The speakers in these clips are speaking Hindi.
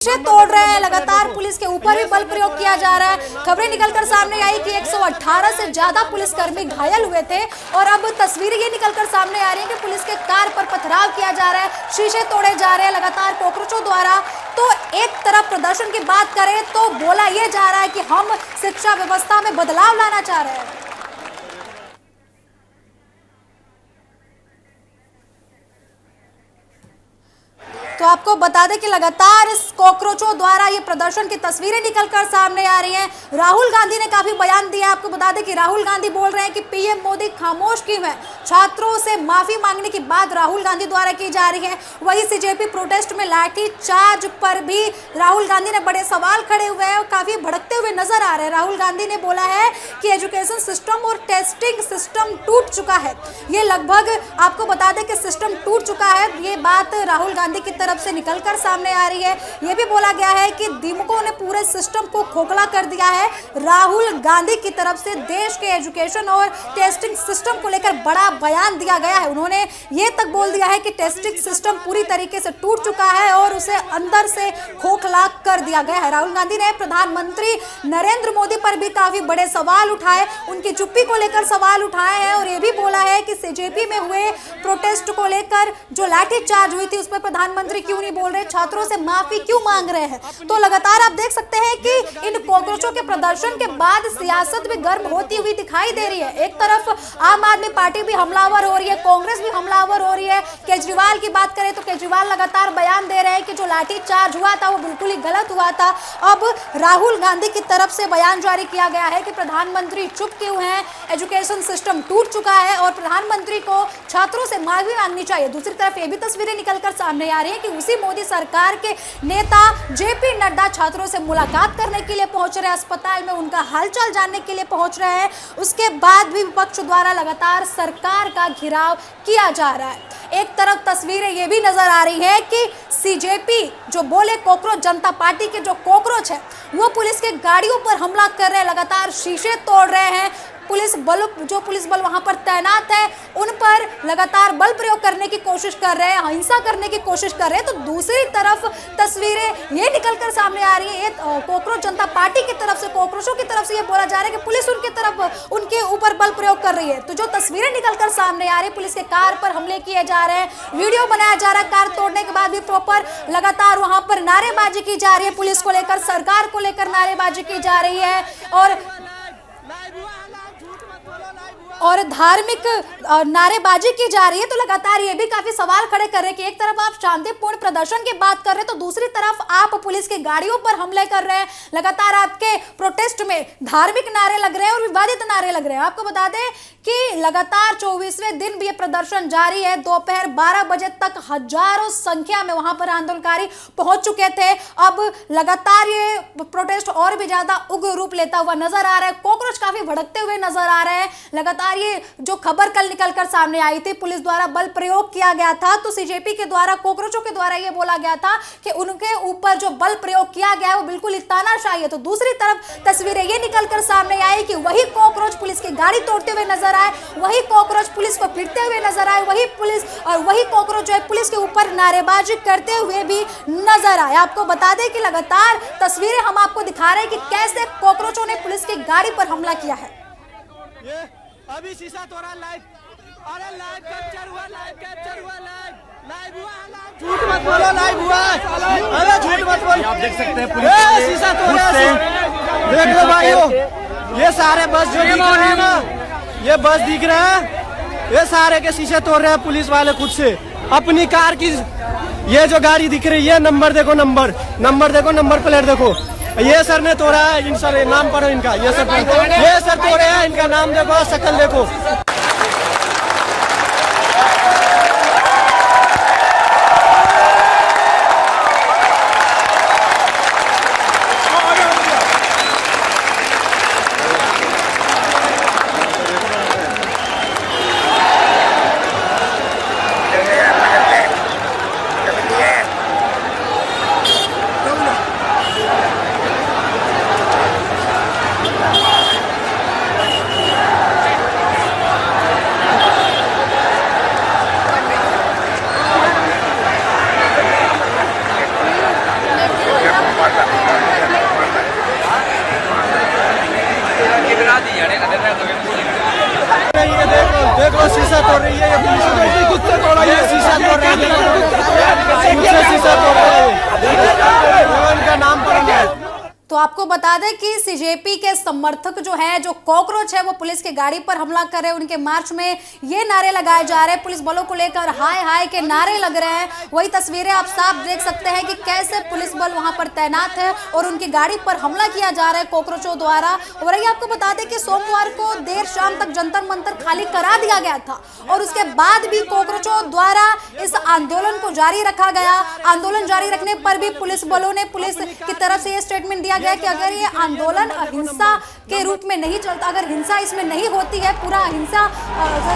तोड़ रहे हैं। लगातार पुलिस के ऊपर भी बल प्रयोग किया जा रहा है। खबरें निकलकर सामने आई कि 118 से ज्यादा पुलिसकर्मी घायल हुए थे और अब तस्वीरें ये निकलकर सामने आ रही है कि पुलिस के कार पर पथराव किया जा रहा है, शीशे तोड़े जा रहे हैं लगातार कॉकरोचों द्वारा। तो एक तरफ प्रदर्शन की बात करें तो बोला यह जा रहा है कि हम शिक्षा व्यवस्था में बदलाव लाना चाह रहे हैं। तो आपको बता दें कि लगातार इस कॉकरोचों द्वारा ये प्रदर्शन की तस्वीरें निकलकर सामने आ रही हैं। राहुल गांधी ने काफी बयान दिया। आपको बता दें कि राहुल गांधी बोल रहे हैं कि पीएम मोदी खामोश क्यों है। छात्रों से माफी मांगने की बात राहुल गांधी द्वारा की जा रही है। वही सीजेपी प्रोटेस्ट में लाठी चार्ज पर भी राहुल गांधी ने बड़े सवाल खड़े हुए हैं और काफी भड़कते हुए नजर आ रहे हैं। राहुल गांधी ने बोला है कि एजुकेशन सिस्टम और टेस्टिंग सिस्टम टूट चुका है। ये लगभग आपको बता दें कि सिस्टम टूट चुका है। ये बात राहुल गांधी की तरफ से निकलकर सामने आ रही है। यह भी बोला गया है कि दिमकों ने पूरे सिस्टम को खोखला कर दिया है। राहुल गांधी की तरफ से देश के एजुकेशन और टेस्टिंग सिस्टम को लेकर बड़ा बयान दिया गया है। उन्होंने ये तक बोल दिया है कि टेस्टिंग सिस्टम पूरी तरीके से टूट चुका है और उसे अंदर से खोखला कर दिया गया है। राहुल गांधी ने प्रधानमंत्री नरेंद्र मोदी पर भी काफी बड़े सवाल उठाए, उनकी चुप्पी को लेकर सवाल उठाए हैं और यह भी बोला है कि सीजेपी में हुए प्रोटेस्ट को लेकर जो लाठीचार्ज हुई थी उस पर प्रधानमंत्री क्यों नहीं बोल रहे, छात्रों से माफी क्यों मांग रहे हैं। तो लगातार आप देख सकते हैं कि इन कॉकरोचों के प्रदर्शन के बाद सियासत भी गर्म होती हुई दिखाई दे रही है। एक तरफ आम आदमी पार्टी भी हमलावर हो रही है, कांग्रेस भी हमलावर हो रही है। केजरीवाल की बात करें तो केजरीवाल लगातार बयान दे रहे हैं कि जो लाठीचार्ज हुआ था वो बिल्कुल ही गलत हुआ था। अब राहुल गांधी की तरफ से बयान जारी किया गया है कि प्रधानमंत्री चुप क्यों हैं, एजुकेशन सिस्टम टूट चुका है और प्रधानमंत्री को छात्रों से माफी मांगनी चाहिए। दूसरी तरफ ये भी तस्वीरें निकलकर सामने आ रही है कि उसी मोदी सरकार के नेता जेपी नड्डा छात्रों से मुलाकात करने के लिए पहुंच रहे हैं, अस्पताल में उनका हालचाल जानने के लिए पहुंच रहे हैं। उसके बाद भी विपक्ष द्वारा लगातार सरकार का घेराव किया जा रहा है। एक तरफ तस्वीरें ये भी नजर आ रही है कि सीजेपी जो बोले कॉकरोच जनता पार्टी के जो कॉकरोच है वो पुलिस के गाड़ियों पर हमला कर रहे हैं, लगातार शीशे तोड़ रहे हैं। पुलिस बल वहां पर तैनात है उन पर लगातार बल प्रयोग करने की कोशिश कर रहे हैं, हिंसा करने की कोशिश कर रहे हैं। तो दूसरी तरफ तस्वीरें ये निकलकर सामने आ रही है कॉकरोच जनता पार्टी की तरफ से, कॉकरोचों की तरफ से ये बोला जा रहा है कि पुलिस उनके ऊपर बल प्रयोग कर रही है। तो जो तस्वीरें निकलकर सामने आ रही है, पुलिस के कार पर हमले किए जा रहे हैं, वीडियो बनाया जा रहा है, कार तोड़ने के बाद भी प्रॉपर लगातार वहां पर नारेबाजी की जा रही है, पुलिस को लेकर सरकार को लेकर नारेबाजी की जा रही है और धार्मिक नारेबाजी की जा रही है। तो लगातार ये भी काफी सवाल खड़े कर रहे हैं कि एक तरफ आप शांतिपूर्ण प्रदर्शन की बात कर रहे हैं तो दूसरी तरफ आप पुलिस के गाड़ियों पर हमले कर रहे हैं। लगातार आपके प्रोटेस्ट में धार्मिक नारे लग रहे हैं और विवादित नारे लग रहे हैं। आपको बता दें कि लगातार 24वें दिन भी ये प्रदर्शन जारी है। दोपहर 12 बजे तक हजारों संख्या में वहां पर आंदोलनकारी पहुंच चुके थे। अब लगातार ये प्रोटेस्ट और भी ज्यादा उग्र रूप लेता हुआ नजर आ रहा है। कॉकरोच काफी भड़कते हुए नजर आ रहे हैं। लगातार ये जो खबर कल निकलकर सामने आई थी, पुलिस द्वारा बल प्रयोग किया गया था, तो सीजेपी के द्वारा कॉकरोचों के द्वारा ये बोला गया था कि उनके ऊपर जो बल प्रयोग किया गया है वो बिल्कुल ही तानाशाही है। तो दूसरी तरफ तस्वीरें ये निकलकर सामने आई कि वही कॉकरोच पुलिस की गाड़ी तोड़ते हुए नजर आए, वही कॉकरोच पुलिस को पीटते हुए नजर आए, वही कॉकरोच जो है पुलिस के ऊपर नारेबाजी करते हुए भी नजर आए। आपको बता दें कि लगातार तस्वीरें हम आपको दिखा रहे हैं कि कैसे कॉकरोचों ने पुलिस की गाड़ी पर हमला किया है। अभी शीशा तोड़ा लाइव, अरे लाइव कैप्चर हुआ, लाइव हुआ, झूठ मत बोलो, लाइव हुआ, अरे झूठ मत बोलो। आप देख सकते हैं पुलिस शीशा तोड़ा, देख लो भाइयों, ये सारे बस जो दिख रहे हैं ना, ये बस दिख रहे हैं, ये सारे के शीशे तोड़ रहे हैं पुलिस वाले खुद से अपनी कार की। ये जो गाड़ी दिख रही है, नंबर देखो, नंबर देखो, नंबर प्लेट देखो, ये सर ने तोड़ा है। इन सर नाम पढ़ो इनका, ये सर तोड़े हैं, इनका नाम देखो, शक्ल देखो। तोड़ रही है, ये खुद से तोड़ा, ये शीशा तोड़ रहा है, खुद से शीशा तोड़ रहा है, इनका नाम पर है। तो आपको बता दें कि सीजेपी के समर्थक जो है, जो कॉकरोच है, वो पुलिस की गाड़ी पर हमला कर रहे हैं। उनके मार्च में ये नारे लगाए जा रहे हैं, पुलिस बलों को लेकर हाय हाय के नारे लग रहे हैं। वही तस्वीरें आप साफ देख सकते हैं कि कैसे पुलिस बल वहां पर तैनात है और उनकी गाड़ी पर हमला किया जा रहा है कॉकरोचों द्वारा। और ये आपको बता दें कि सोमवार को देर शाम तक जंतर मंतर खाली करा दिया गया था और उसके बाद भी कॉकरोचों द्वारा इस आंदोलन को जारी रखा गया। आंदोलन जारी रखने पर भी पुलिस बलों ने, पुलिस की तरफ से ये स्टेटमेंट दिया गया कि अगर ये आंदोलन अहिंसा के रूप में नहीं चलता, अगर हिंसा इसमें नहीं होती है, पूरा हिंसा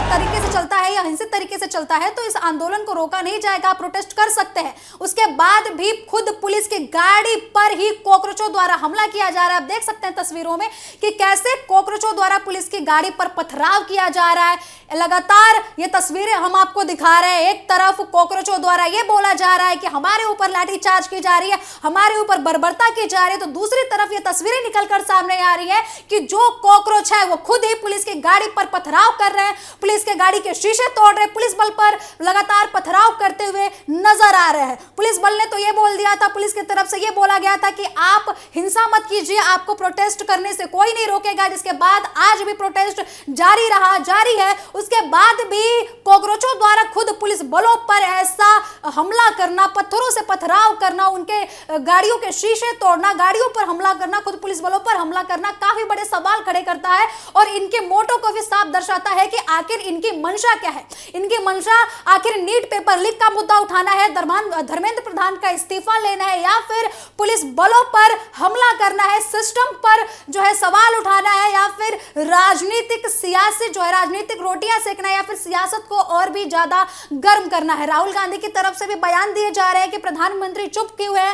तरीके से चलता है या हिंसित तरीके से चलता है, तो इस आंदोलन को रोका नहीं जाएगा, आप प्रोटेस्ट कर सकते हैं। उसके बाद भी खुद पुलिस की गाड़ी पर ही कॉकरोचों द्वारा हमला किया जा रहा है। आप देख सकते हैं तस्वीरों में कि कैसे कॉकरोचों द्वारा पुलिस की गाड़ी पर पथराव किया जा रहा है। लगातार ये तस्वीरें हम आपको दिखा रहे हैं। एक तरफ कॉकरोचों द्वारा ये बोला जा रहा है कि हमारे ऊपर लाठीचार्ज की जा रही है, हमारे ऊपर बर्बरता की जा रही है, तो दूसरी तरफ ये तस्वीरें निकलकर सामने आ रही है कि जो कॉकरोच है वो खुद ही पुलिस की गाड़ी पर पथराव कर रहे हैं, पुलिस के गाड़ी के शीशे तोड़ रहे हैं, पुलिस बल पर लगातार पथराव करते हुए नजर आ रहे हैं। पुलिस बल ने तो ये बोल दिया था, पुलिस की तरफ से ये बोला गया था कि आप हिंसा मत कीजिए, आपको प्रोटेस्ट करने से कोई नहीं रोकेगा। जिसके बाद आज भी प्रोटेस्ट जारी रहा, जारी है। उसके बाद भी कॉकरोचों द्वारा खुद पुलिस बलों पर ऐसा हमला करना, पत्थरों से पथराव करना, उनके गाड़ियों के शीशे तोड़ना, गाड़ियों पर हमला करना, खुद पुलिस बलों पर हमला करना काफी बड़े सवाल खड़े करता है और इनके मोटो को भी साफ दर्शाता है कि आखिर इनकी मंशा क्या है। इनकी मंशा आखिर नीट पेपर लीक का मुद्दा उठाना है, धर्मेंद्र प्रधान का इस्तीफा लेना है, या फिर पुलिस बलों पर हमला करना है, सिस्टम पर जो है सवाल उठाना है, या फिर राजनीतिक सियासी जो है राजनीतिक रोटियां सेकना है, या फिर सियासत को और भी ज्यादा गर्म करना है। राहुल गांधी की तरफ से भी बयान दिए जा रहे हैं कि प्रधानमंत्री चुप क्यों है।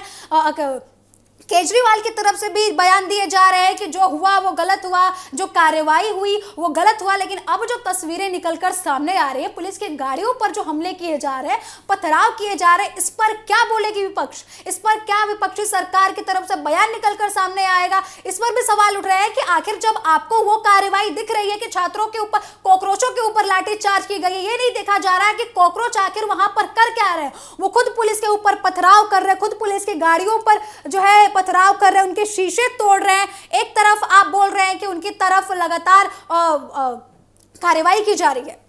केजरीवाल की तरफ से भी बयान दिए जा रहे हैं कि जो हुआ वो गलत हुआ, जो कार्रवाई हुई वो गलत हुआ। लेकिन अब जो तस्वीरें निकलकर सामने आ रही है, पुलिस की गाड़ियों पर जो हमले किए जा रहे हैं, पथराव किए जा रहे हैं, इस पर क्या बोलेगी विपक्ष? इस पर क्या विपक्षी सरकार की तरफ से बयान निकलकर सामने आएगा? इस पर भी सवाल उठ रहे हैं कि आखिर जब आपको वो कार्रवाई दिख रही है कि छात्रों के ऊपर, कॉकरोचों के ऊपर लाठीचार्ज की गई है, ये नहीं देखा जा रहा है कि कॉकरोच आखिर वहां पर कर क्या रहे हैं। वो खुद पुलिस के ऊपर पथराव कर रहे हैं, खुद पुलिस की गाड़ियों पर जो है पथराव कर रहे हैं, उनके शीशे तोड़ रहे हैं। एक तरफ आप बोल रहे हैं कि उनकी तरफ लगातार कार्रवाई की जा रही है।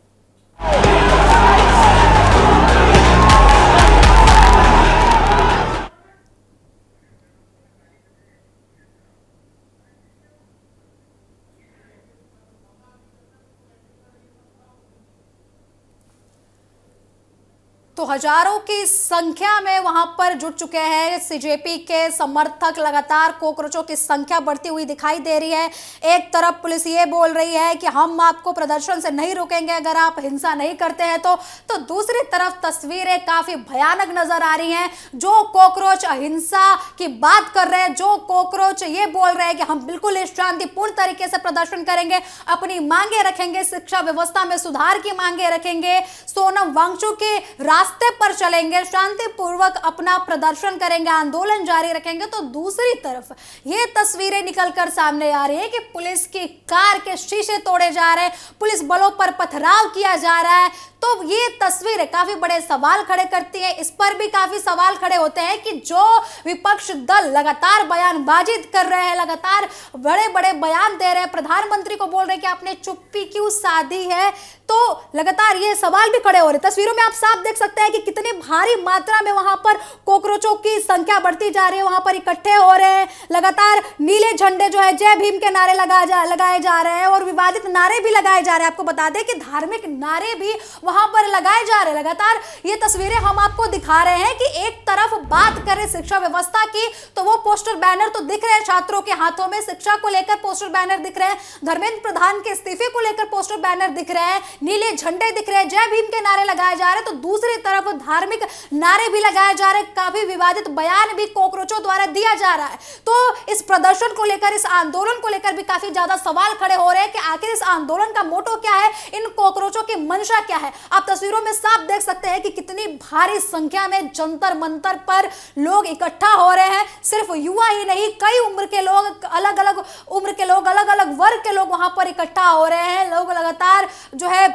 तो हजारों की संख्या में वहां पर जुट चुके हैं सीजेपी के समर्थक। लगातार कॉकरोचों की संख्या बढ़ती हुई दिखाई दे रही है। एक तरफ पुलिस ये बोल रही है कि हम आपको प्रदर्शन से नहीं रोकेंगे अगर आप हिंसा नहीं करते हैं तो दूसरी तरफ तस्वीरें काफी भयानक नजर आ रही हैं। जो कॉकरोच अहिंसा की बात कर रहे हैं, जो कॉकरोच ये बोल रहे हैं कि हम बिल्कुल शांतिपूर्ण तरीके से प्रदर्शन करेंगे, अपनी मांगे रखेंगे, शिक्षा व्यवस्था में सुधार की मांगे रखेंगे, सोनम वांगचुक के रास्ते पर चलेंगे, शांतिपूर्वक अपना प्रदर्शन करेंगे, आंदोलन जारी रखेंगे, तो दूसरी तरफ ये तस्वीरें निकलकर सामने आ रही है कि पुलिस की कार के शीशे तोड़े जा रहे हैं, पुलिस बलों पर पथराव किया जा रहा है। तो ये तस्वीरें काफी बड़े सवाल खड़े करती हैं। इस पर भी काफी सवाल खड़े होते हैं कि जो विपक्ष दल लगातार बयानबाजी कर रहे हैं, लगातार बड़े बड़े बयान दे रहे हैं, प्रधानमंत्री को बोल रहे हैं कि आपने चुप्पी क्यों साधी है, तो लगातार ये सवाल भी खड़े हो रहे हैं। तस्वीरों में आप साफ देख सकते हैं कि कितनी भारी मात्रा में वहां पर कॉकरोचों की संख्या बढ़ती जा रही है, वहां पर इकट्ठे हो रहे हैं। लगातार नीले झंडे जो है जय भीम के नारे लगाए जा रहे हैं और विवादित नारे भी लगाए जा रहे हैं। आपको बता दें कि धार्मिक नारे भी वहां पर लगाए जा रहे हैं। लगातार ये तस्वीरें हम आपको दिखा रहे हैं कि एक तरफ बात करें शिक्षा व्यवस्था की तो वो पोस्टर बैनर तो दिख रहे हैं, छात्रों के हाथों में शिक्षा को लेकर पोस्टर बैनर दिख रहे हैं, धर्मेंद्र प्रधान के इस्तीफे को लेकर पोस्टर बैनर दिख रहे हैं, नीले झंडे दिख रहे हैं, जय भीम के नारे लगाए जा रहे हैं। तो दूसरी तरफ धार्मिक नारे भी लगाए जा रहे हैं, काफी विवादित बयान भी कॉकरोचों द्वारा दिया जा रहा है। तो इस प्रदर्शन को लेकर, इस आंदोलन को लेकर भी काफी ज्यादा सवाल खड़े हो रहे हैं कि आखिर इस आंदोलन का मोटो क्या है, इन कॉकरोचों की मंशा क्या है। आप तस्वीरों में साफ देख सकते हैं कि कितनी भारी संख्या में जंतर मंतर पर लोग इकट्ठा हो रहे हैं। सिर्फ युवा ही नहीं, कई उम्र के लोग, अलग अलग उम्र के लोग, अलग अलग वर्ग के लोग वहां पर इकट्ठा हो रहे हैं। लोग लगातार जो है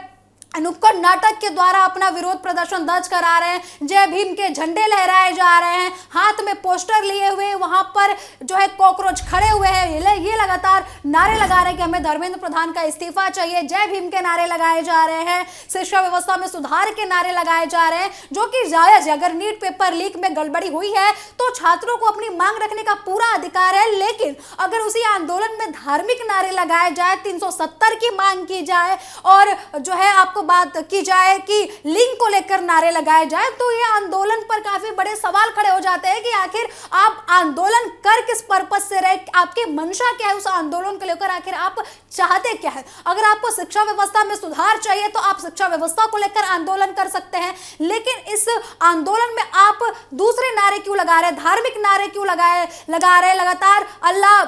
नुक्कड़ नाटक के द्वारा अपना विरोध प्रदर्शन दर्ज करा रहे हैं। जय भीम के झंडे लहराए जा रहे हैं, हाथ में पोस्टर लिए हुए वहां पर जो है कॉकरोच खड़े हुए हैं। ये लगातार नारे लगा रहे हैं कि हमें धर्मेंद्र प्रधान का इस्तीफा चाहिए। जय भीम के नारे लगाए जा रहे हैं, शिक्षा व्यवस्था में सुधार के नारे लगाए जा रहे हैं, जो कि जायज है। अगर नीट पेपर लीक में गड़बड़ी हुई है तो छात्रों को अपनी मांग रखने का पूरा अधिकार है, लेकिन अगर उसी आंदोलन में धार्मिक नारे लगाए जाए, 370 की मांग की जाए और जो है आपको बात की जाए कि लिंग को लेकर नारे लगाए जाए, तो ये आंदोलन पर काफी बड़े सवाल खड़े हो जाते हैं कि आखिर आप आंदोलन कर किस पर्पस से रहे, आपकी मंशा क्या है उस आंदोलन को लेकर, आखिर आप चाहते क्या है। अगर आपको शिक्षा व्यवस्था में सुधार चाहिए तो आप शिक्षा व्यवस्था को लेकर आंदोलन कर सकते हैं, लेकिन इस आंदोलन में आप दूसरे नारे क्यों लगा रहे हैं, धार्मिक नारे क्यों लगा रहे हैं लगातार। अल्लाह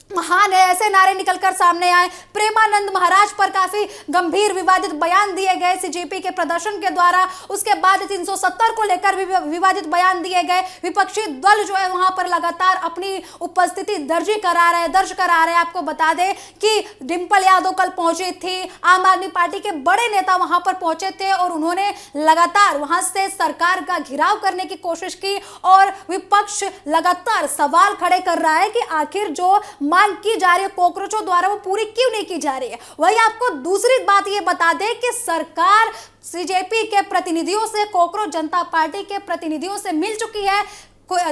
महान है, ऐसे नारे निकलकर सामने आए। प्रेमानंद महाराज पर काफी गंभीर विवादित बयान दिए गए सीजेपी के प्रदर्शन के द्वारा। उसके बाद 370 को लेकर भी विवादित बयान दिए गए। विपक्षी दल जो है वहां पर लगातार अपनी उपस्थिति दर्ज करा रहे हैं। आपको बता दें कि डिंपल यादव कल पहुंची थी, आम आदमी पार्टी के बड़े नेता वहां पर पहुंचे थे और उन्होंने लगातार वहां से सरकार का घेराव करने की कोशिश की और विपक्ष लगातार सवाल खड़े कर रहा है कि आखिर जो मांग की जा रही है कॉकरोचों द्वारा वो पूरी क्यों नहीं की जा रही है। वही आपको दूसरी बात ये बता दें कि सरकार सीजेपी के प्रतिनिधियों से, कॉकरोच जनता पार्टी के प्रतिनिधियों से मिल चुकी है।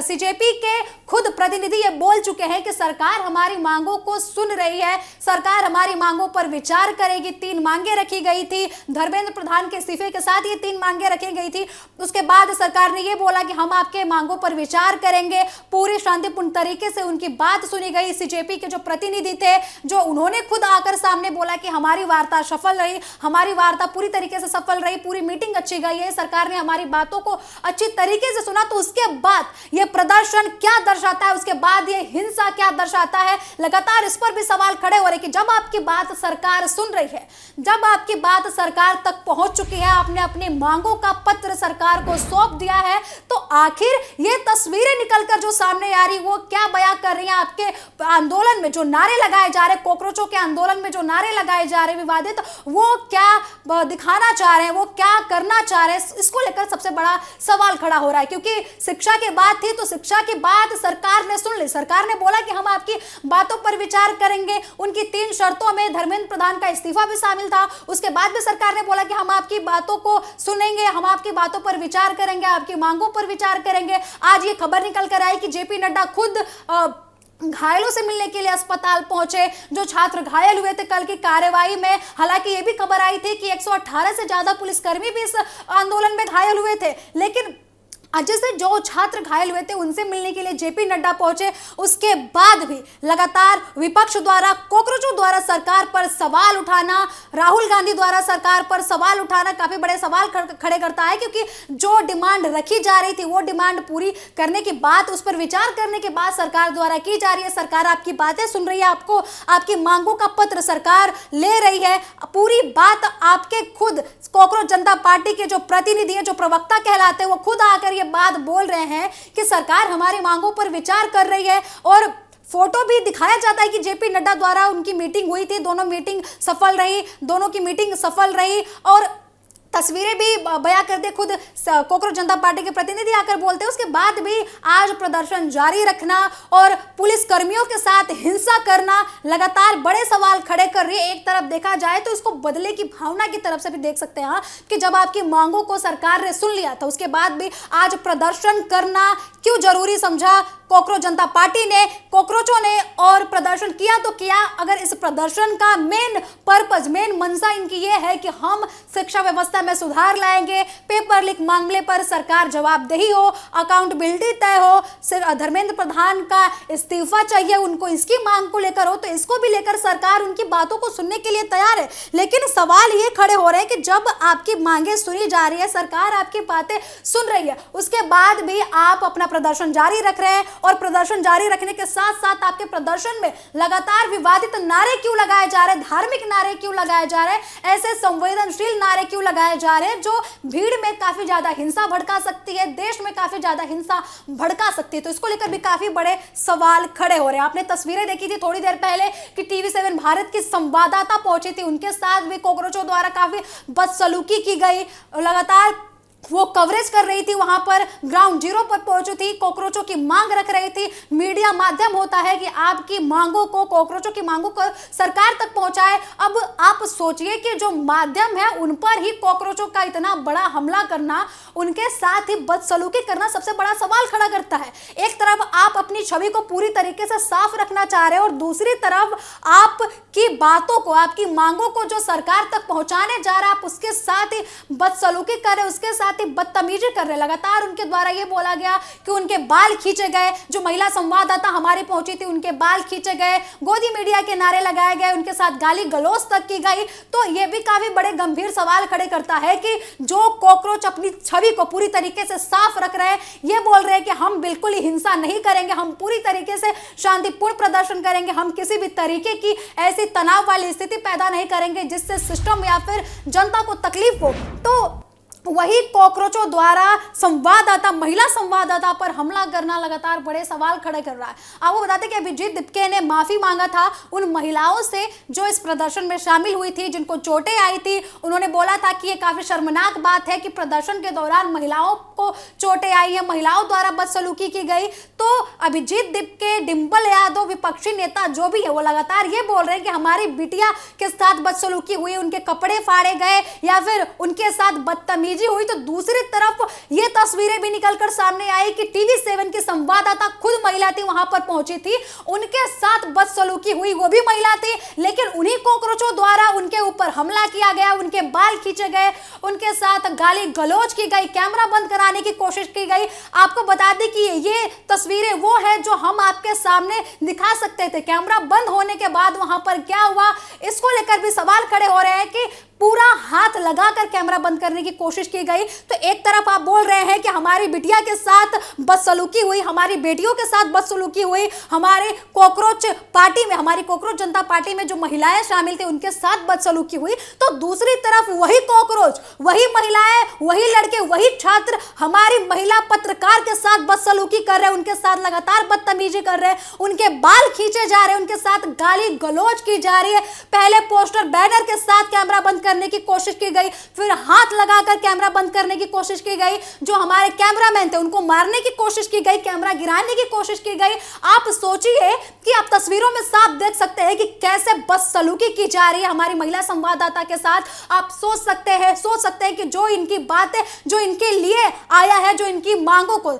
सीजेपी के खुद प्रतिनिधि ये बोल चुके हैं कि सरकार हमारी मांगों को सुन रही है, सरकार हमारी मांगों पर विचार करेगी। 3 मांगे रखी गई थी, धर्मेंद्र प्रधान के इस्तीफे के साथ ये 3 मांगे रखी गई थी। उसके बाद सरकार ने ये बोला कि हम आपके मांगों पर विचार करेंगे। पूरी शांतिपूर्ण तरीके से उनकी बात सुनी गई। सीजेपी के जो प्रतिनिधि थे, जो उन्होंने खुद आकर सामने बोला कि हमारी वार्ता सफल रही, हमारी वार्ता पूरी तरीके से सफल रही, पूरी मीटिंग अच्छी गई है, सरकार ने हमारी बातों को अच्छी तरीके से सुना। तो उसके बाद ये प्रदर्शन क्या दर्शाता है, उसके बाद ये हिंसा क्या दर्शाता है, लगातार इस पर भी सवाल खड़े हो रहे कि जब आपकी बात सरकार सुन रही है, जब आपकी बात सरकार तक पहुंच चुकी है, आपने अपनी मांगों का पत्र सरकार को सौंप दिया है, तो आखिर ये तस्वीरें निकलकर जो सामने आ रही वो क्या बयां कर रही हैं। आपके आंदोलन में जो नारे लगाए जा रहे, कॉकरोचों के आंदोलन में जो नारे लगाए जा रहे विवादित, वो क्या दिखाना चाह रहे हैं, वो क्या करना चाह रहे हैं, इसको लेकर सबसे बड़ा सवाल खड़ा हो रहा है। क्योंकि शिक्षा की बात थी तो शिक्षा की बात सरकार ने सुन ली। सरकार ने बोला कि हम आपकी बातों पर विचार करेंगे। उनकी 3 शर्तों में धर्मेंद्र प्रधान का इस्तीफा भी शामिल था। उसके बाद भी सरकार ने बोला कि हम आपकी बातों को सुनेंगे, हम आपकी बातों पर विचार करेंगे, आपकी मांगों पर विचार करेंगे। आज ये खबर निकल कर आई कि जेपी नड्डा खुद घायलों से मिलने के लिए अस्पताल पहुंचे, जो छात्र घायल हुए थे कल की कार्यवाही में। हालांकि ये भी खबर आई थी कि 118 से ज्यादा पुलिसकर्मी भी इस आंदोलन में घायल हुए थे, लेकिन जैसे जो छात्र घायल हुए थे उनसे मिलने के लिए जेपी नड्डा पहुंचे। उसके बाद भी लगातार विपक्ष द्वारा, कॉकरोचों द्वारा सरकार पर सवाल उठाना, राहुल गांधी द्वारा सरकार पर सवाल उठाना काफी बड़े सवाल खड़े करता है। क्योंकि जो डिमांड रखी जा रही थी वो डिमांड पूरी करने की बात, उस पर विचार करने के बाद सरकार द्वारा की जा रही है। सरकार आपकी बातें सुन रही है, आपको आपकी मांगों का पत्र सरकार ले रही है। पूरी बात आपके खुद कॉकरोच जनता पार्टी के जो प्रतिनिधि है, जो प्रवक्ता कहलाते हैं, वो खुद आकर बात बोल रहे हैं कि सरकार हमारी मांगों पर विचार कर रही है। और फोटो भी दिखाया जाता है कि जेपी नड्डा द्वारा उनकी मीटिंग हुई थी, दोनों की मीटिंग सफल रही और तस्वीरें भी बयां करते खुद कॉकरोच जनता पार्टी के प्रतिनिधि आकर बोलते हैं। उसके बाद भी आज प्रदर्शन जारी रखना और पुलिस कर्मियों के साथ हिंसा करना लगातार बड़े सवाल खड़े कर रही है। एक तरफ देखा जाए तो इसको बदले की भावना की तरफ से भी देख सकते हैं कि जब आपकी मांगों को सरकार ने सुन लिया था, उसके बाद भी आज प्रदर्शन करना क्यों जरूरी समझा कॉकरोच जनता पार्टी ने, कॉकरोचों ने, और प्रदर्शन किया तो किया। अगर इस प्रदर्शन का मेन पर्पज, मेन मंशा इनकी ये है कि हम शिक्षा व्यवस्था में सुधार लाएंगे, पेपर लीक मामले पर सरकार जवाबदेही हो, अकाउंटेबिलिटी तय हो, धर्मेंद्र प्रधान का इस्तीफा चाहिए, उनको इसकी मांग को लेकर हो, तो इसको भी लेकर सरकार उनकी बातों को सुनने के लिए तैयार है। लेकिन सवाल ये खड़े हो रहे हैं कि जब आपकी मांगे सुनी जा रही है, सरकार आपकी बातें सुन रही है, उसके बाद भी आप अपना प्रदर्शन जारी रख रहे हैं और प्रदर्शन जारी रखने के साथ साथ आपके प्रदर्शन में लगातार विवादित नारे क्यों लगाए जा रहे हैं, धार्मिक नारे क्यों लगाए जा रहे हैं, ऐसे संवेदनशील नारे क्यों लगाए लगाए जा रहे हैं जो भीड़ में काफी ज्यादा हिंसा भड़का सकती है, देश में काफी ज्यादा हिंसा भड़का सकती है। तो इसको लेकर भी काफी बड़े सवाल खड़े हो रहे हैं। आपने तस्वीरें देखी थी थोड़ी देर पहले कि TV7 भारत की संवाददाता पहुंची थी, उनके साथ भी कॉकरोचों द्वारा काफी बदसलूकी की गई। लगातार वो कवरेज कर रही थी, वहां पर ग्राउंड जीरो पर पहुंची थी, कॉकरोचों की मांग रख रही थी। मीडिया माध्यम होता है कि आपकी मांगों को, कॉकरोचों की मांगों को सरकार तक पहुंचाए। अब आप सोचिए कि जो माध्यम है उन पर ही कॉकरोचों का इतना बड़ा हमला करना, उनके साथ ही बदसलूकी करना सबसे बड़ा सवाल खड़ा करता है। एक तरफ आप अपनी छवि को पूरी तरीके से साफ रखना चाह रहे हैं और दूसरी तरफ आपकी बातों को, आपकी मांगों को जो सरकार तक पहुंचाने जा रहा है, आप उसके साथ ही बदसलूकी कर रहे, उसके साथ बदतमीजी कर रहे। लगातार उनके द्वारा यह बोला गया कि उनके बाल खींचे गए। जो महिला संवाददाता हमारी पहुंची थी उनके बाल खींचे गए, गोदी मीडिया के नारे लगाए गए, उनके साथ गाली गलौज तक की गई। तो यह भी काफी बड़े गंभीर सवाल खड़े करता है कि जो कॉकरोच अपनी छवि को पूरी तरीके से साफ रख रहे हैं, ये बोल रहे हैं कि हम बिल्कुल ही हिंसा नहीं करेंगे, हम पूरी तरीके से शांतिपूर्ण प्रदर्शन करेंगे, हम किसी भी तरीके की ऐसी तनाव वाली स्थिति पैदा नहीं करेंगे जिससे सिस्टम या फिर जनता को तकलीफ हो। तो वही कॉकरोचों द्वारा संवाददाता, महिला संवाददाता पर हमला करना लगातार बड़े सवाल खड़े कर रहा है। आपको बताते कि अभिजीत दिपके ने माफी मांगा था उन महिलाओं से जो इस प्रदर्शन में शामिल हुई थी, जिनको चोटें आई थी। उन्होंने बोला था कि ये काफी शर्मनाक बात है कि प्रदर्शन के दौरान महिलाओं को चोटें आई है, महिलाओं द्वारा बदसलूकी की गई। तो अभिजीत दिपके, डिंपल यादव, विपक्षी नेता जो भी है, वो लगातार ये बोल रहे हैं कि हमारी बिटिया के साथ बदसलूकी हुई, उनके कपड़े फाड़े गए या फिर उनके साथ बदतमीजी हुई। तो दूसरी तरफ ये तस्वीरें भी निकलकर सामने आई कि TV7 की संवाददाता खुद महिला थी, वहां पर पहुंची थी, उनके साथ बदसलूकी हुई, वो भी महिला थी, लेकिन उन्हीं कॉकरोचों द्वारा उनके ऊपर हमला किया गया, उनके बाल खींचे गए, उनके साथ गाली गलौज की गई, कैमरा बंद कराने की कोशिश की गई। आपको बता दें कि ये तस्वीरें वो है जो हम आपके सामने दिखा सकते थे। कैमरा बंद होने के बाद वहां पर क्या हुआ, इसको लेकर भी सवाल खड़े हो रहे हैं कि पूरा हाथ लगाकर कैमरा बंद करने की कोशिश की गई। तो एक तरफ आप बोल रहे हैं कि हमारी बिटिया के साथ बदसलूकी हुई, हमारी बेटियों के साथ बदसलूकी हुई, हमारे कॉकरोच पार्टी में, हमारी कॉकरोच जनता पार्टी में जो महिलाएं शामिल थी उनके साथ बदसलूकी हुई। तो दूसरी तरफ वही कॉकरोच, वही महिलाएं, वही लड़के, वही छात्र हमारी महिला पत्रकार के साथ बदसलूकी कर रहे हैं, उनके साथ लगातार बदतमीजी कर रहे हैं, उनके बाल खींचे जा रहे हैं, उनके साथ गाली गलौज की जा रही है। पहले पोस्टर बैनर के साथ कैमरा बंद करने की कोशिश की गई, फिर हाथ लगाकर कैमरा बंद करने की कोशिश की गई, जो हमारे कैमरामैन थे उनको मारने की कोशिश की गई, कैमरा गिराने की कोशिश की गई। आप सोचिए कि आप तस्वीरों में साफ देख सकते हैं कि कैसे बदसलूकी की जा रही है हमारी महिला संवाददाता के साथ। आप सोच सकते हैं कि जो इनकी बातें, जो इनके लिए आया है, जो इनकी मांगों को